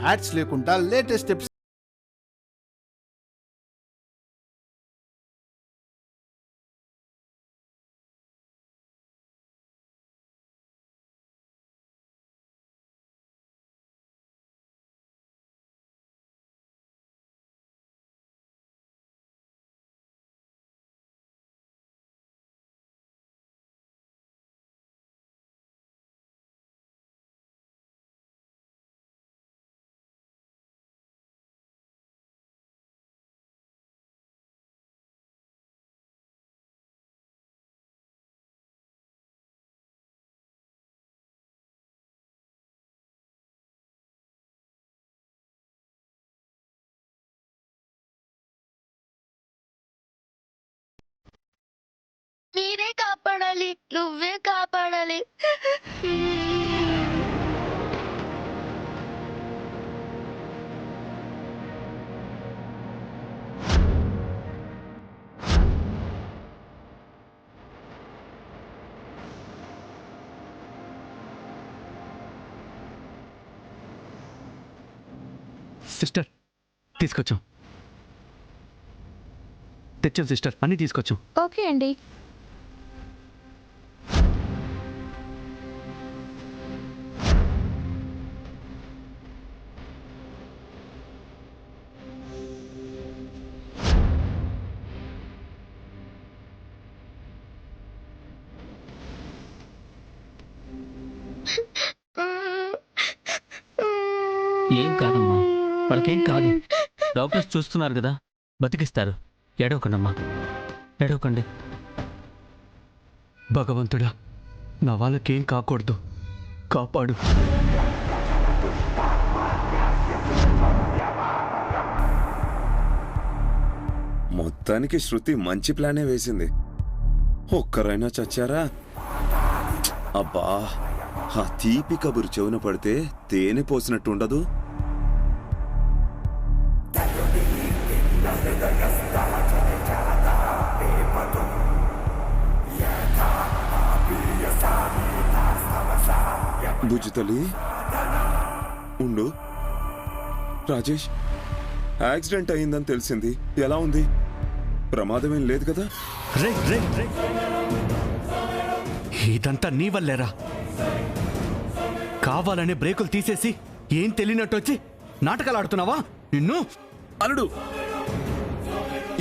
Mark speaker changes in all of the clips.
Speaker 1: Ads లేకుండా latest episode
Speaker 2: మీరే కాపాడాలి, నువ్వే కాపాడాలి.
Speaker 3: సిస్టర్ తీసుకొచ్చాం, తెచ్చాం సిస్టర్, అన్నీ తీసుకొచ్చాం.
Speaker 2: ఓకే అండి.
Speaker 4: ఏం కాదమ్మా, వాళ్ళకేం కాదు. డాక్టర్స్ చూస్తున్నారు కదా, బతికిస్తారు. ఏడవకండమ్మా, ఏడవకండి.
Speaker 3: భగవంతుడా, నా వాళ్ళకేం కాకూడదు, కాపాడు.
Speaker 5: మొత్తానికి శృతి మంచి ప్లానే వేసింది. ఒక్కరైనా చచ్చారా? అబ్బా, ఆ తీపి కబురు చెవున పడితే తేనె పోసినట్టుండదు. బుజ్జితల్లి ఉండు. రాజేష్, యాక్సిడెంట్ అయిందని తెలిసింది. ఎలా ఉంది? ప్రమాదమేం లేదు కదా?
Speaker 3: రే రే రే, ఇదంతా నీ వల్లేరా. కావాలనే బ్రేకులు తీసేసి ఏం తెలియనట్టు వచ్చి నాటకాలు ఆడుతున్నావా? నిన్ను.
Speaker 5: అల్లుడు,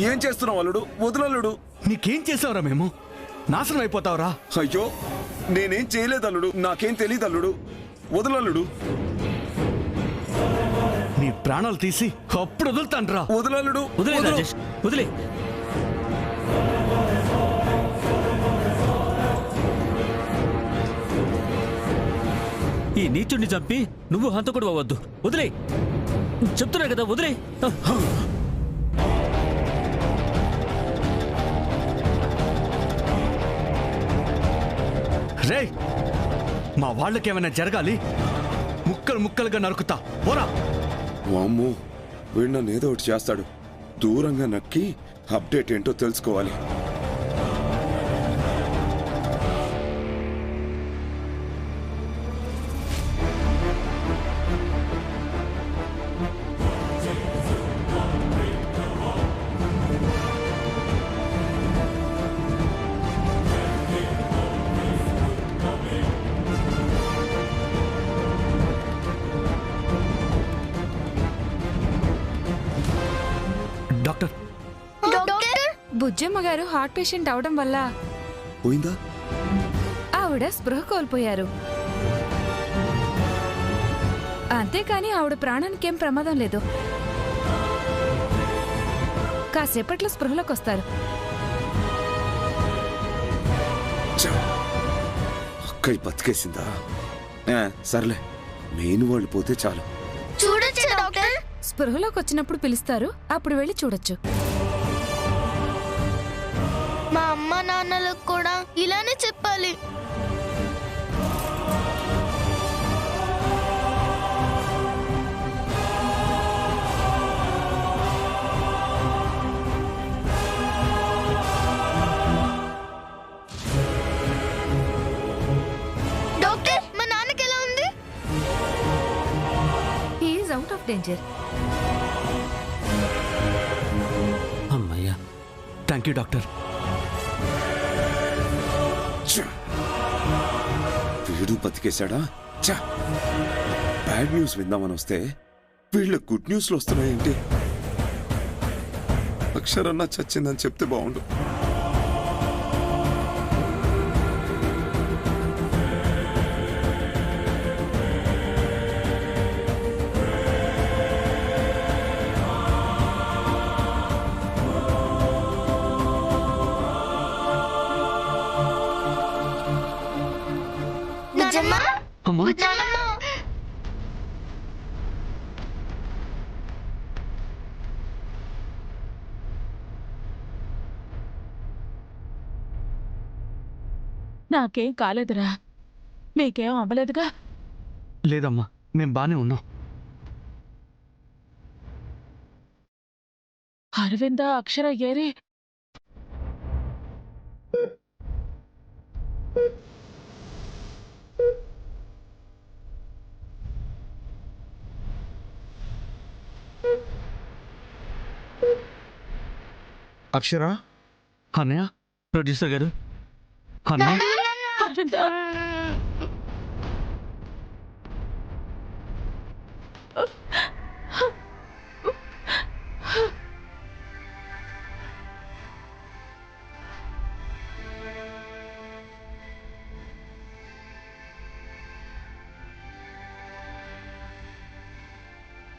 Speaker 5: ఏం చేస్తున్నావు అల్లుడు? వదులల్లుడు.
Speaker 3: నీకేం చేసావురా? మేము నాశనం అయిపోతావురా.
Speaker 5: అయ్యో, నేనేం చేయలేదు అల్లుడు, నాకేం తెలియదు అల్లుడు. వదలల్లుడు.
Speaker 3: నీ ప్రాణాలు తీసి అప్పుడు వదులుతాన్రా.
Speaker 5: వదలల్లుడు.
Speaker 4: వదిలే రాజేష్, వదిలే. ఈ నీచుడిని చంపి నువ్వు హంతకుడు అవ్వద్దు. వదిలే, చెప్తున్నా కదా, వదిలే.
Speaker 3: రే, మా వాళ్ళకేమైనా జరగాలి, ముక్కలు ముక్కలుగా నరుకుతా. పోరా.
Speaker 5: వామ్మో, వీడు నన్ను ఏదో ఒకటి చేస్తాడు. దూరంగా నక్కి అప్డేట్ ఏంటో తెలుసుకోవాలి.
Speaker 3: డాక్టర్,
Speaker 6: బుజ్జమ్మ గారు హార్ట్ పేషెంట్ అవడం వల్ల
Speaker 5: పోయిందా?
Speaker 6: ఆవిడ స్పృహ కోల్పోయారు. అంతేకాని ఆవిడ ప్రాణానికేం ప్రమాదం లేదు. కాసేపట్లో స్పృహలోకి వస్తారు.
Speaker 5: అక్కయ్య బతికేసిందా? సర్లే, మెయిన్ వాళ్ళు పోతే చాలు.
Speaker 2: చూడొచ్చు డాక్టర్.
Speaker 6: స్పృహలోకి వచ్చినప్పుడు పిలుస్తారు, అప్పుడు వెళ్ళి చూడొచ్చు.
Speaker 2: మా అమ్మ నాన్నలకు కూడా ఇలానే చెప్పాలి.
Speaker 6: Out of danger.
Speaker 4: అమ్మయ్యా.
Speaker 3: Thank you doctor.
Speaker 5: వీడు బతికేశాడా? బ్యాడ్ న్యూస్ విందామని వస్తే వీళ్ళ గుడ్ న్యూస్లు వస్తున్నాయేంటి? అక్షరన్నా చచ్చిందని చెప్తే బాగుండు.
Speaker 2: నిజమా?
Speaker 3: అమ్మా
Speaker 2: నానమ్మ,
Speaker 7: నాకేం కాలేదురా. మీకేం అవ్వలేదుగా?
Speaker 3: లేదమ్మా, మేం బానే ఉన్నాం.
Speaker 7: అరవింద, అక్షర ఏరి?
Speaker 1: అక్షరా,
Speaker 3: అన్నయ్య, ప్రొడ్యూసర్ గారు, అన్నయ్య.
Speaker 7: అరవింద,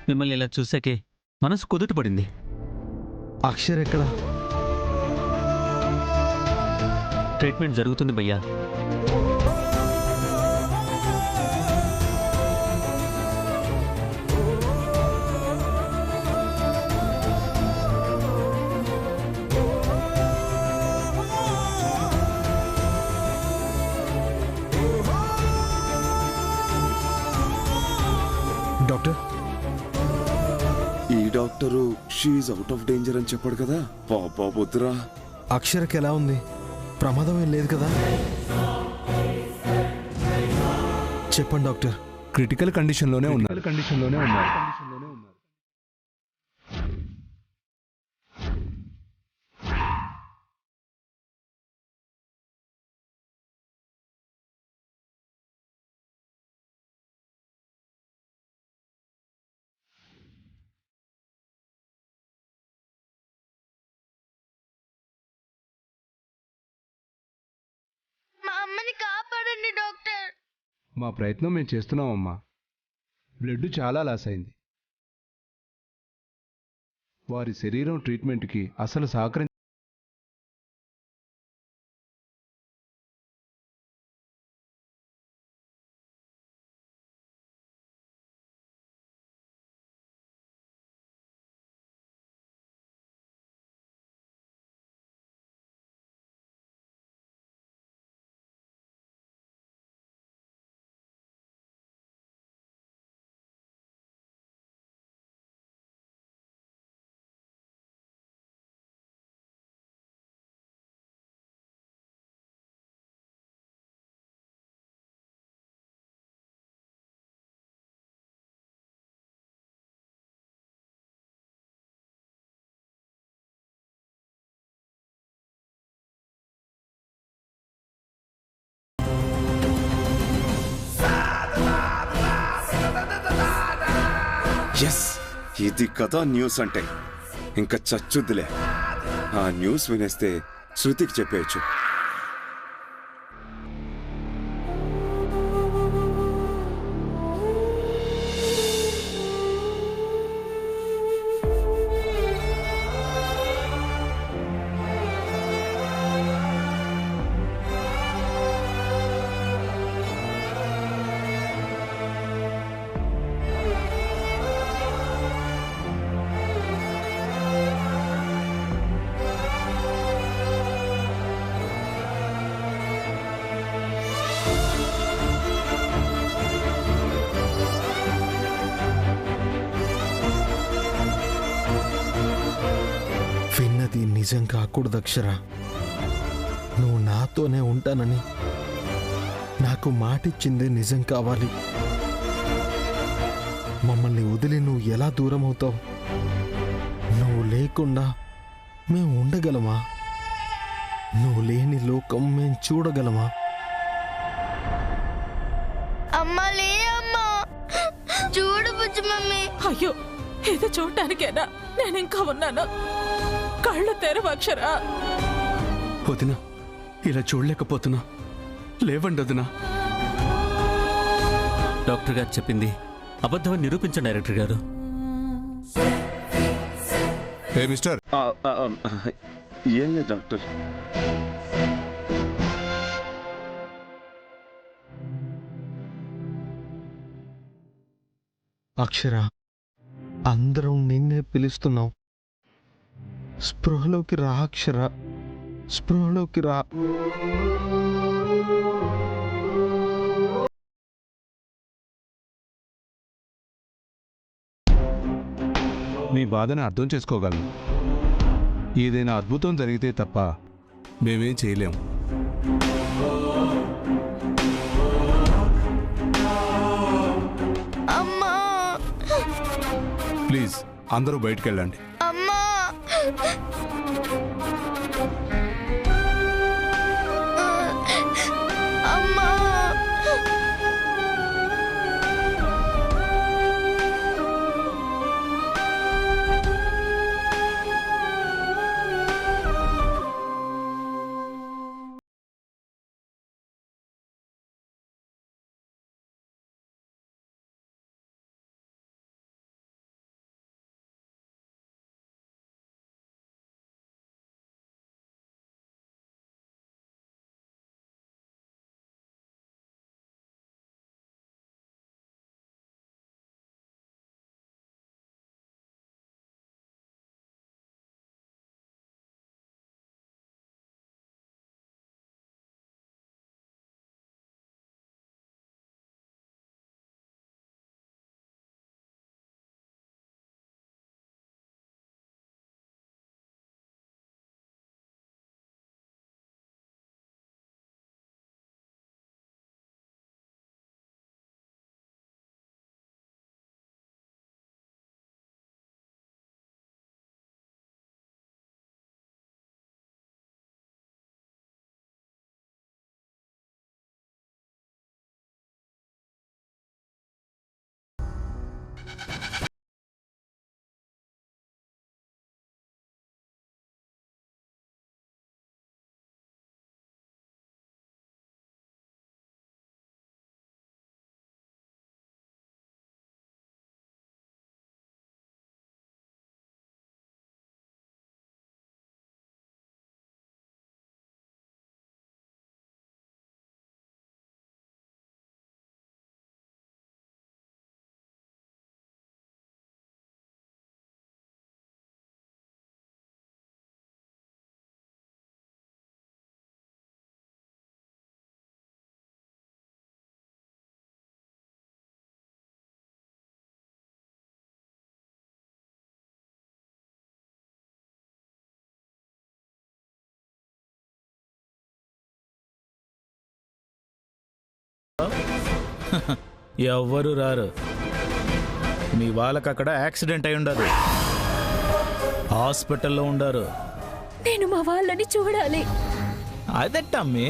Speaker 4: మిమ్మల్ని ఇలా చూసాకే మనసు కుదుట పడింది.
Speaker 1: అక్షర్ ఎక్కడ?
Speaker 4: ట్రీట్మెంట్ జరుగుతుంది భయ్యా.
Speaker 1: డాక్టర్,
Speaker 5: ఈ doctor she out of danger అని చెప్పాడు కదా. పాపా బుద్ధురా.
Speaker 1: అక్షరకి ఎలా ఉంది? ప్రమాదం ఏం లేదు కదా? చెప్పండి డాక్టర్. క్రిటికల్ కండిషన్లోనే ఉన్నారు.
Speaker 2: మా అమ్మని కాపాడండి డాక్టర్.
Speaker 8: మా ప్రయత్నం మేము చేస్తున్నామమ్మా. బ్లడ్ చాలా లాస్ అయింది. వారి శరీరం ట్రీట్మెంట్కి అసలు సహకరించి
Speaker 5: ఎస్, ఇది కదా న్యూస్ అంటే. ఇంకా చచ్చుద్దులే. ఆ న్యూస్ వినేస్తే శృతికి చెప్పేయచ్చు.
Speaker 1: విన్నది నిజం కాకూడదు అక్షర. నువ్వు నాతోనే ఉంటానని నాకు మాటిచ్చింది నిజం కావాలి. మమ్మల్ని మమ్మల్ని వదిలి నువ్వు ఎలా దూరం అవుతావు? నువ్వు లేకుండా మేము ఉండగలమా? నువ్వు లేని లోకం మేము చూడగలమా?
Speaker 2: అమ్మా లే అమ్మా, చూడు బుజ్జి మమ్మీ.
Speaker 7: అయ్యో, ఇది చూడటానికేనా నేను ఇంకా ఉన్నాను? కళ్ళు తెరవు అక్షర.
Speaker 3: వదినా, ఇలా చూడలేకపోతున్నా. లేవండి వదినా.
Speaker 4: డాక్టర్ గారు చెప్పింది అబద్ధమని నిరూపించండి డైరెక్టర్ గారు.
Speaker 8: హే మిస్టర్,
Speaker 5: ఏం లేదు డాక్టర్.
Speaker 1: అక్షర, అందరం నిన్నే పిలుస్తున్నాం. స్పృహలోకి రా అక్షర, స్పృహలోకి రా.
Speaker 8: మీ బాధను అర్థం చేసుకోగలను. ఏదైనా అద్భుతం జరిగితే తప్ప మేమేం చేయలేం.
Speaker 2: అమ్మా,
Speaker 8: ప్లీజ్ అందరూ బయటికి వెళ్ళండి.
Speaker 2: అమ్మా. అమ్మా.
Speaker 9: ఎవ్వరు రారు. మీ వాళ్ళకి అక్కడ యాక్సిడెంట్ అయి ఉండదు, హాస్పిటల్లో ఉండారు.
Speaker 6: నేను మా వాళ్ళని చూడాలి.
Speaker 9: అదెట్టమ్మి,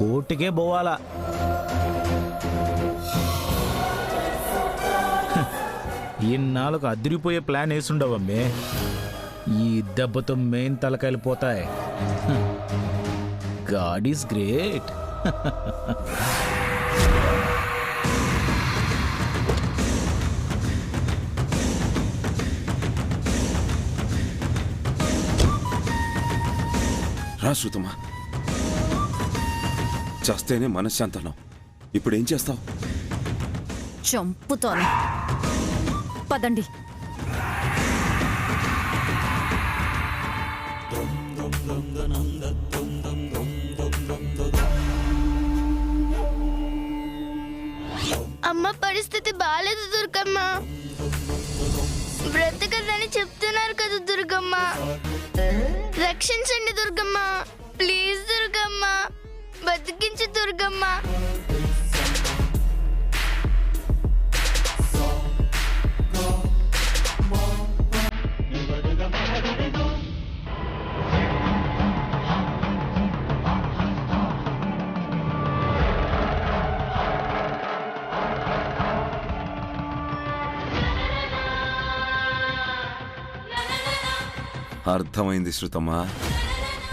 Speaker 9: కోర్టుకే పోవాలా. ఇన్నాళ్ళకు అదిరిపోయే ప్లాన్ వేసుండవమ్మే. ఈ దెబ్బతో మెయిన్ తలకాయలు పోతాయి. God is great.
Speaker 5: రా శృతమా, చస్తేనే మనశ్శాంతనం. ఇప్పుడేం చేస్తావు?
Speaker 6: చంపుతాను. పదండి.
Speaker 2: అమ్మ పరిస్థితి బాలేదు దుర్గమ్మ. బ్రతకదని చెప్తున్నారు కదా దుర్గమ్మ. రక్షించండి దుర్గమ్మ, ప్లీజ్ దుర్గమ్మ, బతికించు దుర్గమ్మ.
Speaker 5: అర్థమైంది శృతమ్మా.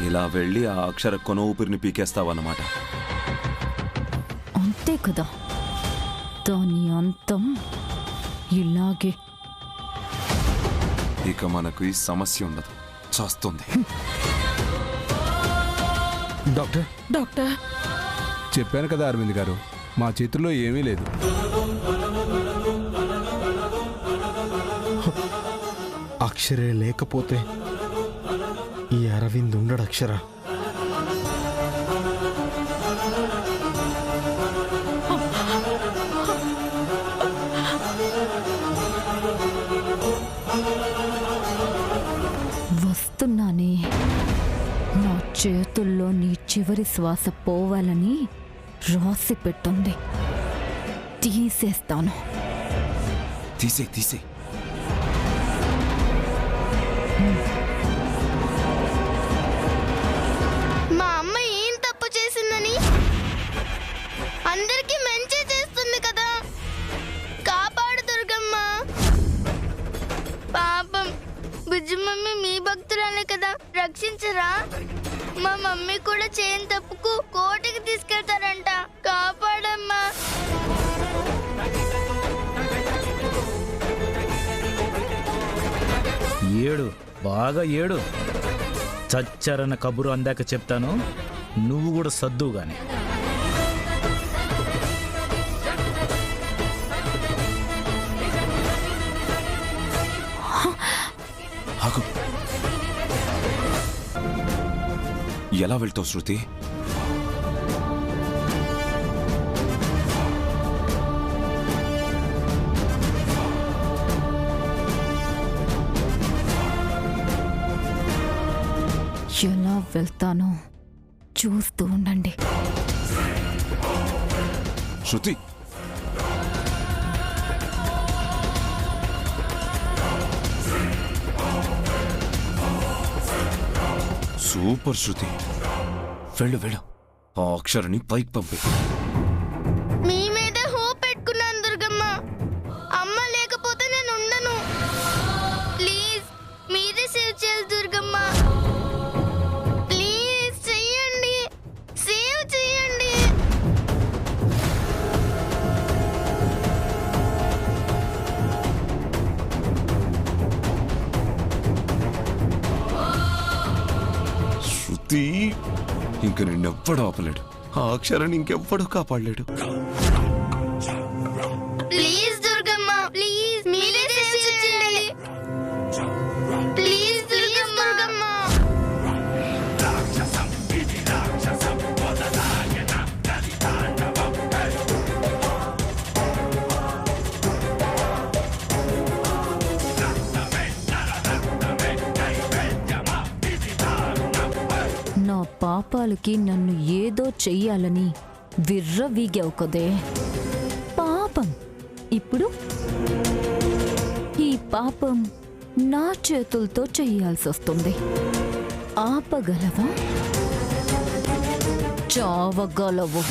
Speaker 5: ఇలా వెళ్ళి ఆ అక్షర కొన ఊపిరిని పీకేస్తావన్నమాట.
Speaker 6: అంతే కదా, దాని అంతం ఇలాగే.
Speaker 5: ఇక మనకు ఈ సమస్య ఉండదు, చేస్తుంది.
Speaker 1: డాక్టర్,
Speaker 7: డాక్టర్,
Speaker 8: చెప్పాను కదా అరవింద్ గారు, మా చేతుల్లో ఏమీ లేదు.
Speaker 1: అక్షరే లేకపోతే ఈ అరవింద్ ఉండడు. అక్షర
Speaker 6: వస్తున్నానే, నా చేతుల్లో నీ చివరి శ్వాస పోవాలని రాసి పెట్టుంది. తీసేస్తాను.
Speaker 5: తీసే
Speaker 2: మా అమ్మ ఏం తప్పు చేసిందని అందరికీ మంచి చేస్తుంది కదా. కాపాడు దుర్గమ్మ. పాపం బుజ్జి మమ్మీ మీ భక్తురాలే కదా, రక్షించరా. మా మమ్మీ కూడా చేయని తప్పుకు కోర్టుకి తీసుకెళ్తారంట. కాపాడమ్మా.
Speaker 9: ఏడు, బాగా ఏడు. చచ్చారన్న కబురు అందాక చెప్తాను, నువ్వు కూడా సద్దువు గాని.
Speaker 5: ఆగు. ఎలా వెళ్తావు శృతి?
Speaker 6: ఎలా వెళ్తానో చూస్తూ ఉండండి.
Speaker 5: శృతి, సూపర్ శృతి. వెళ్ళు, ఆ అక్షరని పైకి పంపి.
Speaker 2: మీ మీద హోప్ పెట్టుకున్నాను దుర్గమ్మ. అమ్మ లేకపోతే నేను ఉండను. ప్లీజ్ మీరే సేవ్ చేయాలి దుర్గమ్మ. ప్లీజ్ చెయ్యండి, సేవ్ చెయ్యండి.
Speaker 5: శృతి, ఇంక నిన్నెవ్వడు ఆపలేడు. ఆ అక్షరాన్ని ఇంకెవ్వడూ కాపాడలేడు.
Speaker 2: ప్లీజ్ దుర్గమ్మ, ప్లీజ్ మీరే సేవ్ చేయండి. ప్లీజ్ దుర్గమ్మ.
Speaker 6: నా పాపాలకి నన్ను ఏదో చెయ్యాలని విర్రవీగావు కదే పాపం. ఇప్పుడు ఈ పాపం నా చేతులతో చెయ్యాల్సి వస్తుంది. ఆపగలవా? చావగలవు.